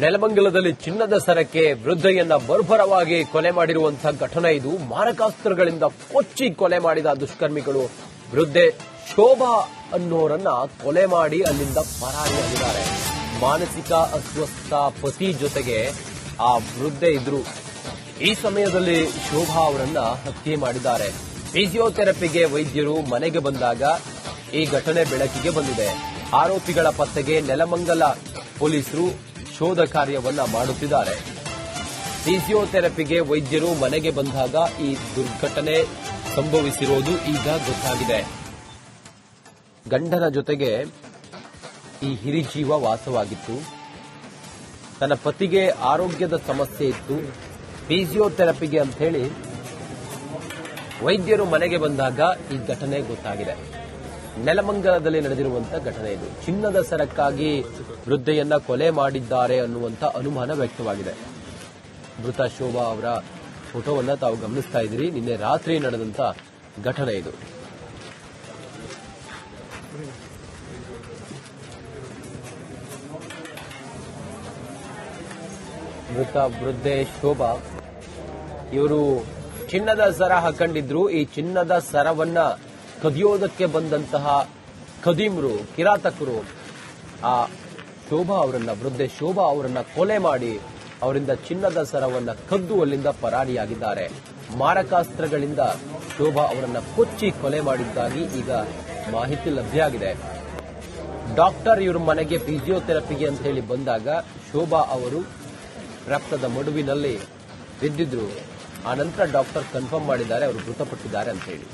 ನೆಲಮಂಗಲದಲ್ಲಿ ಚಿನ್ನದ ಸರಕ್ಕೆ ವೃದ್ಧೆಯನ್ನ ಬರ್ಬರವಾಗಿ ಕೊಲೆ ಮಾಡಿರುವಂತಹ ಘಟನೆ ಇದು. ಮಾರಕಾಸ್ತ್ರಗಳಿಂದ ಕೊಚ್ಚಿ ಕೊಲೆ ಮಾಡಿದ ದುಷ್ಕರ್ಮಿಗಳು ವೃದ್ಧೆ ಶೋಭಾ ಅನ್ನೋರನ್ನ ಕೊಲೆ ಮಾಡಿ ಅಲ್ಲಿಂದ ಪರಾರಿಯಾಗಿದ್ದಾರೆ. ಮಾನಸಿಕ ಅಸ್ವಸ್ಥ ಪತಿ ಜೊತೆಗೆ ಆ ವೃದ್ಧೆ ಇದ್ರು. ಈ ಸಮಯದಲ್ಲಿ ಶೋಭಾ ಅವರನ್ನ ಹತ್ಯೆ ಮಾಡಿದ್ದಾರೆ. ಫಿಸಿಯೋಥೆರಪಿಗೆ ವೈದ್ಯರು ಮನೆಗೆ ಬಂದಾಗ ಈ ಘಟನೆ ಬೆಳಕಿಗೆ ಬಂದಿದೆ. ಆರೋಪಿಗಳ ಪತ್ತೆಗೆ ನೆಲಮಂಗಲ ಪೊಲೀಸರು ಶೋಧ ಕಾರ್ಯವನ್ನ ಮಾಡುತ್ತಿದ್ದಾರೆ. ಫಿಸಿಯೋಥೆರಪಿಗೆ ವೈದ್ಯರು ಮನೆಗೆ ಬಂದಾಗ ಈ ದುರ್ಘಟನೆ ಸಂಭವಿಸಿರೋದು ಈಗ ಗೊತ್ತಾಗಿದೆ. ಗಂಡನ ಜೊತೆಗೆ ಈ ಹಿರಿಜೀವ ವಾಸವಾಗಿತ್ತು. ತನ್ನ ಪತಿಗೆ ಆರೋಗ್ಯದ ಸಮಸ್ಯೆ ಇತ್ತು. ಫಿಸಿಯೋಥೆರಪಿಗೆ ಅಂತ ಹೇಳಿ ವೈದ್ಯರು ಮನೆಗೆ ಬಂದಾಗ ಈ ಘಟನೆ ಗೊತ್ತಾಗಿದೆ. ನೆಲಮಂಗಲದಲ್ಲಿ ನಡೆದಿರುವಂತಹ ಘಟನೆ ಇದು. ಚಿನ್ನದ ಸರಕ್ಕಾಗಿ ವೃದ್ಧೆಯನ್ನ ಕೊಲೆ ಮಾಡಿದ್ದಾರೆ ಅನ್ನುವಂತ ಅನುಮಾನ ವ್ಯಕ್ತವಾಗಿದೆ. ಮೃತ ಶೋಭಾ ಅವರ ಫೋಟೋವನ್ನ ತಾವು ಗಮನಿಸ್ತಾ ಇದ್ದೀರಿ. ನಿನ್ನೆ ರಾತ್ರಿ ನಡೆದಂತ ಘಟನೆ ಇದು. ಮೃತ ವೃದ್ಧೆ ಶೋಭಾ ಇವರು ಚಿನ್ನದ ಸರ ಹಾಕೊಂಡಿದ್ರು. ಈ ಚಿನ್ನದ ಸರವನ್ನ ಕದಿಯೋದಕ್ಕೆ ಬಂದಂತಹ ಖದೀಮ್ರು, ಕಿರಾತಕರು ಆ ಶೋಭಾ ಅವರನ್ನ, ವೃದ್ಧೆ ಶೋಭಾ ಅವರನ್ನ ಕೊಲೆ ಮಾಡಿ ಅವರಿಂದ ಚಿನ್ನದ ಸರವನ್ನ ಕದ್ದು ಅಲ್ಲಿಂದ ಪರಾರಿಯಾಗಿದ್ದಾರೆ. ಮಾರಕಾಸ್ತ್ರಗಳಿಂದ ಶೋಭಾ ಅವರನ್ನ ಕೊಚ್ಚಿ ಕೊಲೆ ಮಾಡಿದ್ದಾಗಿ ಈಗ ಮಾಹಿತಿ ಲಭ್ಯ ಆಗಿದೆ. ಡಾಕ್ಟರ್ ಇವ್ರ ಮನೆಗೆ ಫಿಸಿಯೋಥೆರಪಿಗೆ ಅಂತ ಹೇಳಿ ಬಂದಾಗ ಶೋಭಾ ಅವರು ರಕ್ತದ ಮಡುವಿನಲ್ಲಿ ಬಿದ್ದಿದ್ರು. ಆ ನಂತರ ಡಾಕ್ಟರ್ ಕನ್ಫರ್ಮ್ ಮಾಡಿದ್ದಾರೆ ಅವರು ಮೃತಪಟ್ಟಿದ್ದಾರೆ ಅಂತ ಹೇಳಿ.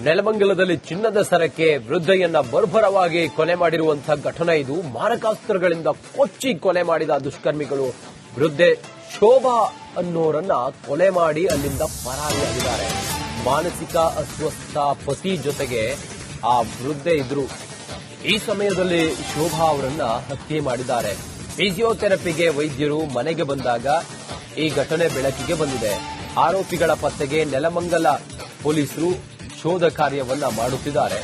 ನೆಲಮಂಗಲದಲ್ಲಿ ಚಿನ್ನದ ಸರಕ್ಕೆ ವೃದ್ಧೆಯನ್ನ ಬರ್ಬರವಾಗಿ ಕೊಲೆ ಮಾಡಿರುವಂತಹ ಘಟನೆ ಇದು. ಮಾರಕಾಸ್ತ್ರಗಳಿಂದ ಕೊಚ್ಚಿ ಕೊಲೆ ಮಾಡಿದ ದುಷ್ಕರ್ಮಿಗಳು ವೃದ್ಧೆ ಶೋಭಾ ಅನ್ನೋರನ್ನ ಕೊಲೆ ಮಾಡಿ ಅಲ್ಲಿಂದ ಪರಾರಿಯಾಗಿದ್ದಾರೆ. ಮಾನಸಿಕ ಅಸ್ವಸ್ಥ ಪತಿ ಜೊತೆಗೆ ಆ ವೃದ್ಧೆ ಇದ್ರು. ಈ ಸಮಯದಲ್ಲಿ ಶೋಭಾ ಅವರನ್ನ ಹತ್ಯೆ ಮಾಡಿದ್ದಾರೆ. ಫಿಸಿಯೋಥೆರಪಿಗೆ ವೈದ್ಯರು ಮನೆಗೆ ಬಂದಾಗ ಈ ಘಟನೆ ಬೆಳಕಿಗೆ ಬಂದಿದೆ. ಆರೋಪಿಗಳ ಪತ್ತೆಗೆ ನೆಲಮಂಗಲ ಪೊಲೀಸರು ಶೋಧ ಕಾರ್ಯವನ್ನ ಮಾಡುತ್ತಿದ್ದಾರೆ.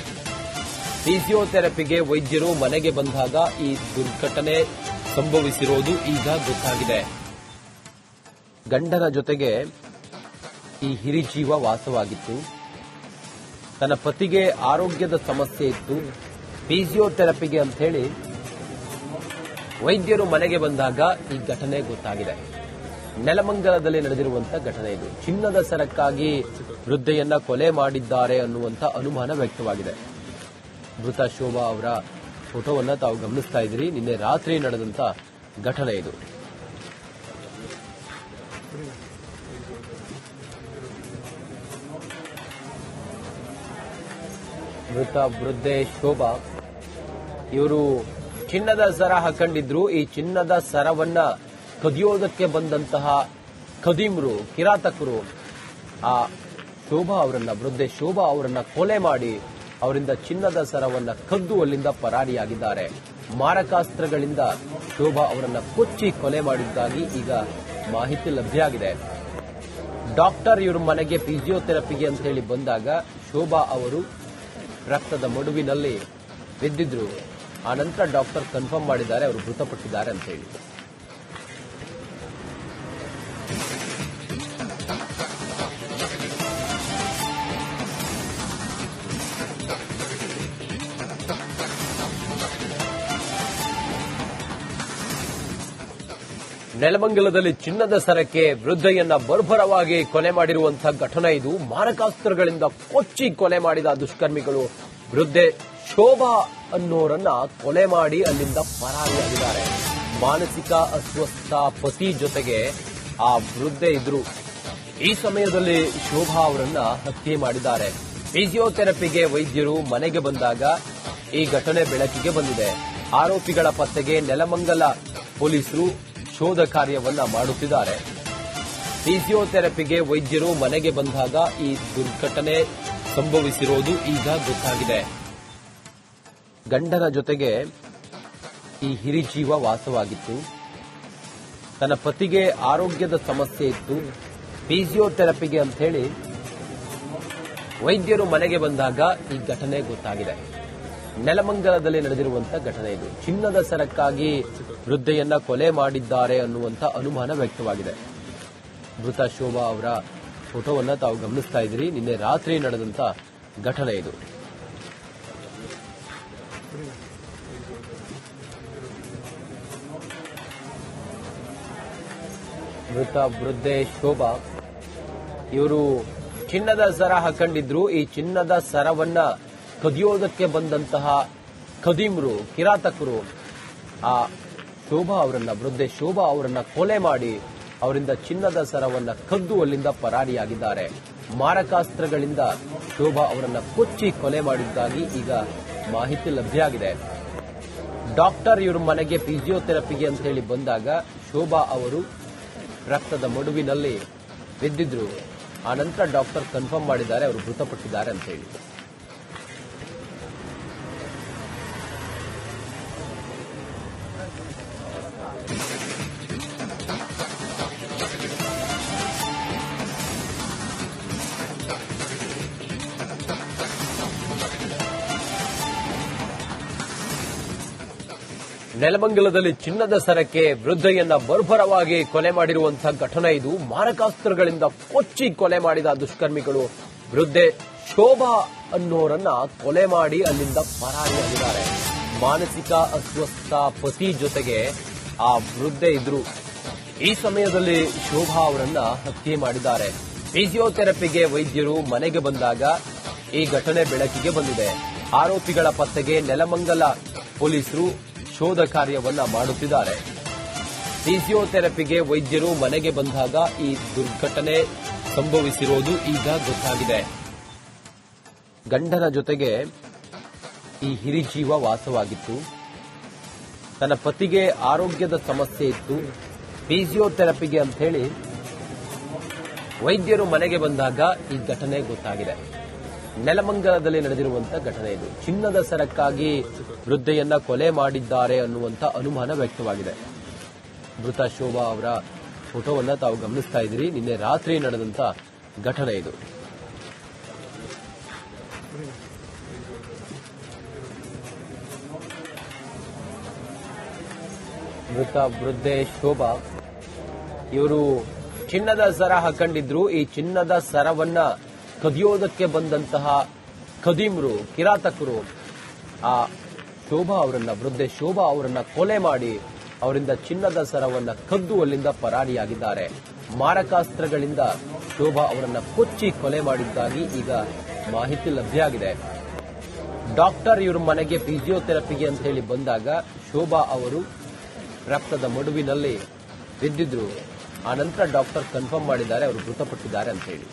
ಫಿಸಿಯೋಥೆರಪಿಗೆ ವೈದ್ಯರು ಮನೆಗೆ ಬಂದಾಗ ಈ ದುರ್ಘಟನೆ ಸಂಭವಿಸಿರೋದು ಈಗ ಗೊತ್ತಾಗಿದೆ. ಗಂಡನ ಜೊತೆಗೆ ಈ ಹಿರಿಜೀವ ವಾಸವಾಗಿತ್ತು. ತನ್ನ ಪತಿಗೆ ಆರೋಗ್ಯದ ಸಮಸ್ಯೆ ಇತ್ತು. ಫಿಸಿಯೋಥೆರಪಿಗೆ ಅಂತ ಹೇಳಿ ವೈದ್ಯರು ಮನೆಗೆ ಬಂದಾಗ ಈ ಘಟನೆ ಗೊತ್ತಾಗಿದೆ. ನೆಲಮಂಗಲದಲ್ಲಿ ನಡೆದಿರುವಂತಹ ಘಟನೆ ಇದು. ಚಿನ್ನದ ಸರಕ್ಕಾಗಿ ವೃದ್ಧೆಯನ್ನ ಕೊಲೆ ಮಾಡಿದ್ದಾರೆ ಅನ್ನುವಂತ ಅನುಮಾನ ವ್ಯಕ್ತವಾಗಿದೆ. ಮೃತ ಶೋಭಾ ಅವರ ಫೋಟೋವನ್ನ ತಾವು ಗಮನಿಸ್ತಾ ಇದ್ದೀರಿ. ನಿನ್ನೆ ರಾತ್ರಿ ನಡೆದಂತ ಘಟನೆ ಇದು. ಮೃತ ವೃದ್ಧೆ ಶೋಭಾ ಇವರು ಚಿನ್ನದ ಸರ ಹಾಕೊಂಡಿದ್ರು. ಈ ಚಿನ್ನದ ಸರವನ್ನ ಕದಿಯೋದಕ್ಕೆ ಬಂದಂತಹ ಖದೀಮ್ರು, ಕಿರಾತಕರು ಆ ಶೋಭಾ ಅವರನ್ನ, ವೃದ್ಧೆ ಶೋಭಾ ಅವರನ್ನ ಕೊಲೆ ಮಾಡಿ ಅವರಿಂದ ಚಿನ್ನದ ಸರವನ್ನ ಕದ್ದು ಅಲ್ಲಿಂದ ಪರಾರಿಯಾಗಿದ್ದಾರೆ. ಮಾರಕಾಸ್ತ್ರಗಳಿಂದ ಶೋಭಾ ಅವರನ್ನ ಕೊಚ್ಚಿ ಕೊಲೆ ಮಾಡಿದ್ದಾಗಿ ಈಗ ಮಾಹಿತಿ ಲಭ್ಯ ಆಗಿದೆ. ಡಾಕ್ಟರ್ ಇವ್ರ ಮನೆಗೆ ಫಿಸಿಯೋಥೆರಪಿಗೆ ಅಂತ ಹೇಳಿ ಬಂದಾಗ ಶೋಭಾ ಅವರು ರಕ್ತದ ಮಡುವಿನಲ್ಲಿ ಬಿದ್ದಿದ್ರು. ಆ ನಂತರ ಡಾಕ್ಟರ್ ಕನ್ಫರ್ಮ್ ಮಾಡಿದ್ದಾರೆ ಅವರು ಮೃತಪಟ್ಟಿದ್ದಾರೆ ಅಂತ ಹೇಳಿ. ನೆಲಮಂಗಲದಲ್ಲಿ ಚಿನ್ನದ ಸರಕ್ಕೆ ವೃದ್ಧೆಯನ್ನ ಬರ್ಬರವಾಗಿ ಕೊಲೆ ಮಾಡಿರುವಂತಹ ಘಟನೆ ಇದು. ಮಾರಕಾಸ್ತ್ರಗಳಿಂದ ಕೊಚ್ಚಿ ಕೊಲೆ ಮಾಡಿದ ದುಷ್ಕರ್ಮಿಗಳು ವೃದ್ಧೆ ಶೋಭಾ ಅನ್ನೋರನ್ನ ಕೊಲೆ ಮಾಡಿ ಅಲ್ಲಿಂದ ಪರಾರಿಯಾಗಿದ್ದಾರೆ. ಮಾನಸಿಕ ಅಸ್ವಸ್ಥ ಪತಿ ಜೊತೆಗೆ ಆ ವೃದ್ಧೆ ಇದ್ರು. ಈ ಸಮಯದಲ್ಲಿ ಶೋಭಾ ಅವರನ್ನ ಹತ್ಯೆ ಮಾಡಿದ್ದಾರೆ. ಫಿಸಿಯೋಥೆರಪಿಗೆ ವೈದ್ಯರು ಮನೆಗೆ ಬಂದಾಗ ಈ ಘಟನೆ ಬೆಳಕಿಗೆ ಬಂದಿದೆ. ಆರೋಪಿಗಳ ಪತ್ತೆಗೆ ನೆಲಮಂಗಲ ಪೊಲೀಸರು ಶೋಧ ಕಾರ್ಯವನ್ನ ಮಾಡುತ್ತಿದ್ದಾರೆ. ಫಿಸಿಯೋಥೆರಪಿಗೆ ವೈದ್ಯರು ಮನೆಗೆ ಬಂದಾಗ ಈ ದುರ್ಘಟನೆ ಸಂಭವಿಸಿರೋದು ಈಗ ಗೊತ್ತಾಗಿದೆ. ಗಂಡನ ಜೊತೆಗೆ ಈ ಹಿರಿಜೀವ ವಾಸವಾಗಿತ್ತು. ತನ್ನ ಪತಿಗೆ ಆರೋಗ್ಯದ ಸಮಸ್ಯೆ ಇತ್ತು. ಫಿಸಿಯೋಥೆರಪಿಗೆ ಅಂತ ಹೇಳಿ ವೈದ್ಯರು ಮನೆಗೆ ಬಂದಾಗ ಈ ಘಟನೆ ಗೊತ್ತಾಗಿದೆ. ನೆಲಮಂಗಲದಲ್ಲಿ ನಡೆದಿರುವಂತಹ ಘಟನೆ ಇದು. ಚಿನ್ನದ ಸರಕ್ಕಾಗಿ ವೃದ್ಧೆಯನ್ನ ಕೊಲೆ ಮಾಡಿದ್ದಾರೆ ಅನ್ನುವಂತ ಅನುಮಾನ ವ್ಯಕ್ತವಾಗಿದೆ. ಮೃತ ಶೋಭಾ ಅವರ ಫೋಟೋವನ್ನ ತಾವು ಗಮನಿಸ್ತಾ ಇದ್ದೀರಿ. ನಿನ್ನೆ ರಾತ್ರಿ ನಡೆದಂತ ಘಟನೆ ಇದು. ಮೃತ ವೃದ್ಧೆ ಶೋಭಾ ಇವರು ಚಿನ್ನದ ಸರ ಹಾಕೊಂಡಿದ್ರು. ಈ ಚಿನ್ನದ ಸರವನ್ನ ಕದಿಯೋದಕ್ಕೆ ಬಂದಂತಹ ಖದೀಮ್ರು, ಕಿರಾತಕರು ಆ ಶೋಭಾ ಅವರನ್ನ, ವೃದ್ಧೆ ಶೋಭಾ ಅವರನ್ನ ಕೊಲೆ ಮಾಡಿ ಅವರಿಂದ ಚಿನ್ನದ ಸರವನ್ನ ಕದ್ದು ಅಲ್ಲಿಂದ ಪರಾರಿಯಾಗಿದ್ದಾರೆ. ಮಾರಕಾಸ್ತ್ರಗಳಿಂದ ಶೋಭಾ ಅವರನ್ನ ಕೊಚ್ಚಿ ಕೊಲೆ ಮಾಡಿದ್ದಾಗಿ ಈಗ ಮಾಹಿತಿ ಲಭ್ಯ ಆಗಿದೆ. ಡಾಕ್ಟರ್ ಇವ್ರ ಮನೆಗೆ ಫಿಸಿಯೋಥೆರಪಿಗೆ ಅಂತ ಹೇಳಿ ಬಂದಾಗ ಶೋಭಾ ಅವರು ರಕ್ತದ ಮಡುವಿನಲ್ಲಿ ಬಿದ್ದಿದ್ರು. ಆ ನಂತರ ಡಾಕ್ಟರ್ ಕನ್ಫರ್ಮ್ ಮಾಡಿದ್ದಾರೆ ಅವರು ಮೃತಪಟ್ಟಿದ್ದಾರೆ ಅಂತ ಹೇಳಿ. ನೆಲಮಂಗಲದಲ್ಲಿ ಚಿನ್ನದ ಸರಕ್ಕೆ ವೃದ್ಧೆಯನ್ನ ಬರ್ಬರವಾಗಿ ಕೊಲೆ ಮಾಡಿರುವಂತಹ ಘಟನೆ ಇದು. ಮಾರಕಾಸ್ತ್ರಗಳಿಂದ ಕೊಚ್ಚಿ ಕೊಲೆ ಮಾಡಿದ ದುಷ್ಕರ್ಮಿಗಳು ವೃದ್ಧೆ ಶೋಭಾ ಅನ್ನೋರನ್ನ ಕೊಲೆ ಮಾಡಿ ಅಲ್ಲಿಂದ ಪರಾರಿಯಾಗಿದ್ದಾರೆ. ಮಾನಸಿಕ ಅಸ್ವಸ್ಥ ಪತಿ ಜೊತೆಗೆ ಆ ವೃದ್ಧೆ ಇದ್ರು. ಈ ಸಮಯದಲ್ಲಿ ಶೋಭಾ ಅವರನ್ನ ಹತ್ಯೆ ಮಾಡಿದ್ದಾರೆ. ಫಿಸಿಯೋಥೆರಪಿಗೆ ವೈದ್ಯರು ಮನೆಗೆ ಬಂದಾಗ ಈ ಘಟನೆ ಬೆಳಕಿಗೆ ಬಂದಿದೆ. ಆರೋಪಿಗಳ ಪತ್ತೆಗೆ ನೆಲಮಂಗಲ ಪೊಲೀಸರು ಶೋಧ ಕಾರ್ಯವನ್ನ ಮಾಡುತ್ತಿದ್ದಾರೆ. ಫಿಸಿಯೋಥೆರಪಿಗೆ ವೈದ್ಯರು ಮನೆಗೆ ಬಂದಾಗ ಈ ದುರ್ಘಟನೆ ಸಂಭವಿಸಿರೋದು ಈಗ ಗೊತ್ತಾಗಿದೆ. ಗಂಡನ ಜೊತೆಗೆ ಈ ಹಿರಿಜೀವ ವಾಸವಾಗಿತ್ತು. ತನ್ನ ಪತಿಗೆ ಆರೋಗ್ಯದ ಸಮಸ್ಯೆ ಇತ್ತು. ಫಿಸಿಯೋಥೆರಪಿಗೆ ಅಂತ ಹೇಳಿ ವೈದ್ಯರು ಮನೆಗೆ ಬಂದಾಗ ಈ ಘಟನೆ ಗೊತ್ತಾಗಿದೆ. ನೆಲಮಂಗಲದಲ್ಲಿ ನಡೆದಿರುವಂತಹ ಘಟನೆ ಇದು. ಚಿನ್ನದ ಸರಕ್ಕಾಗಿ ವೃದ್ಧೆಯನ್ನ ಕೊಲೆ ಮಾಡಿದ್ದಾರೆ ಅನ್ನುವಂತ ಅನುಮಾನ ವ್ಯಕ್ತವಾಗಿದೆ. ಮೃತ ಶೋಭಾ ಅವರ ಫೋಟೋವನ್ನ ತಾವು ಗಮನಿಸ್ತಾ ಇದ್ದೀರಿ. ನಿನ್ನೆ ರಾತ್ರಿ ನಡೆದಂತ ಘಟನೆ ಇದು. ಮೃತ ವೃದ್ಧೆ ಶೋಭಾ ಇವರು ಚಿನ್ನದ ಸರ ಹಾಕೊಂಡಿದ್ರು. ಈ ಚಿನ್ನದ ಸರವನ್ನ ಕದಿಯೋದಕ್ಕೆ ಬಂದಂತಹ ಖದೀಮ್ರು, ಕಿರಾತಕರು ಆ ಶೋಭಾ ಅವರನ್ನ, ವೃದ್ಧೆ ಶೋಭಾ ಅವರನ್ನ ಕೊಲೆ ಮಾಡಿ ಅವರಿಂದ ಚಿನ್ನದ ಸರವನ್ನ ಕದ್ದು ಅಲ್ಲಿಂದ ಪರಾರಿಯಾಗಿದ್ದಾರೆ. ಮಾರಕಾಸ್ತ್ರಗಳಿಂದ ಶೋಭಾ ಅವರನ್ನ ಕೊಚ್ಚಿ ಕೊಲೆ ಮಾಡಿದ್ದಾಗಿ ಈಗ ಮಾಹಿತಿ ಲಭ್ಯ ಆಗಿದೆ. ಡಾಕ್ಟರ್ ಇವ್ರ ಮನೆಗೆ ಫಿಸಿಯೋಥೆರಪಿಗೆ ಅಂತ ಹೇಳಿ ಬಂದಾಗ ಶೋಭಾ ಅವರು ರಕ್ತದ ಮಡುವಿನಲ್ಲಿ ಬಿದ್ದಿದ್ರು. ಆ ನಂತರ ಡಾಕ್ಟರ್ ಕನ್ಫರ್ಮ್ ಮಾಡಿದ್ದಾರೆ ಅವರು ಮೃತಪಟ್ಟಿದ್ದಾರೆ ಅಂತ ಹೇಳಿ.